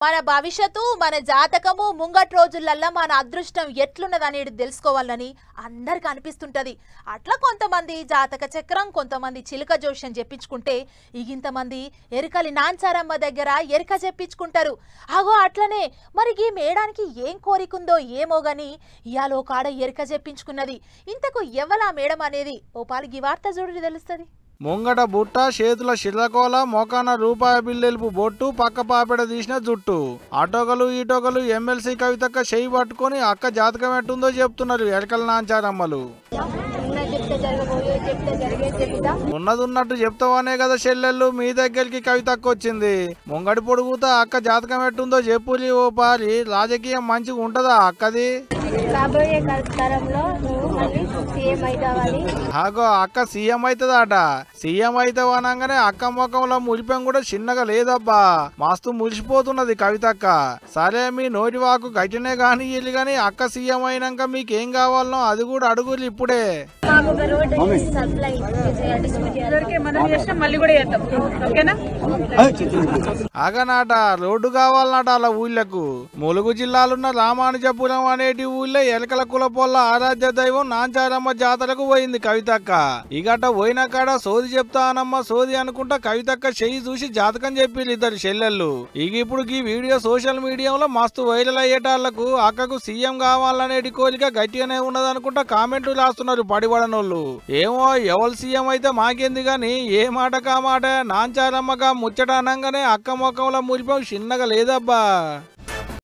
మన భవిష్యత్తు మన జాతకము ముంగటి రోజులల్లా మన అదృష్టం ఎట్లున్నదనేది తెలుసుకోవాలని అందరికి అనిపిస్తుంటది. అట్లా కొంతమంది జాతక చక్రం, కొంతమంది చిలుక జోష్యం చెప్పించుకుంటే ఇంతమంది ఎరికలి నాంచారమ్మ దగ్గర ఎరిక చెప్పించుకుంటారు. అగో అట్లనే మరి ఈ మేడానికి ఏం కోరికుందో ఏమో గాని ఇయాల ఒక ఆడ ఎరిక చెప్పించుకున్నది. ఇంతకు ఎవలా మేడం అనేది ఓ పాలు ఈ వార్త చూడు తెలుస్తుంది. ముంగట బుట్ట, చేతుల శిలకోల, మోకాన రూపాయి బిల్లెలుపు బొట్టు, పక్క పాపెడ తీసిన జుట్టు. అటోకలు ఈటోకలు ఎమ్మెల్సీ కవితక్క చెయ్యి పట్టుకుని అక్క జాతకం ఎట్టుందో చెప్తున్నారు ఎడకల నాంచారమ్మలు. ఉన్నదున్నట్టు చెప్తావనే కదా చెల్లెళ్ళు మీ దగ్గరికి కవితక్క వచ్చింది. ముంగడి పొడుగుతా అక్క జాతకం ఎట్టుందో చెప్పులి ఓ పారి. రాజకీయం మంచిగా ఉంటదా అక్కది? ఆగో అక్క సీఎం అవుతుందట. సీఎం అవుతావు అనగానే అక్క ముఖంలో మురిపం కూడా చిన్నగా లేదబ్బా, మస్తు మురిసిపోతున్నది కవితక్క. సరే మీ నోటి వాకు గట్టినే గాని ఇల్లు గాని అక్క సీఎం అయినాక మీకేం కావాలనో అది కూడా అడుగులు ఇప్పుడే. అగనాట రోడ్డు కావాలన్నట అలా ఊళ్ళకు. ములుగు జిల్లాలున్న రామానుజపురం అనేటి ఊళ్ళో ఎలకల కులపోళ్ళ ఆరాధ్య దైవం నాంచారమ్మ జాతరకు పోయింది కవితక్క. ఇగట పోయిన కాడ సోది చెప్తానమ్మ సోది అనుకుంటా కవితక్క చెయ్యి చూసి జాతకం చెప్పి ఇద్దరు చెల్లెళ్ళు. ఇక ఇప్పుడు ఈ వీడియో సోషల్ మీడియాలో మస్తు వైరల్ అయ్యేటాళ్లకు అక్కకు సీఎం కావాలనేటి కోరిక గట్టిగానే ఉన్నదనుకుంటా కామెంట్లు రాస్తున్నారు పడిపడనోళ్ళు. ఏమో ఎవరు సీఎం అయితే మాకేంది గాని ఏ మాట కా మాట నాంచారమ్మగా ముచ్చట అనగానే అక్క ముఖంలో మురిపం చిన్నగా లేదబ్బా.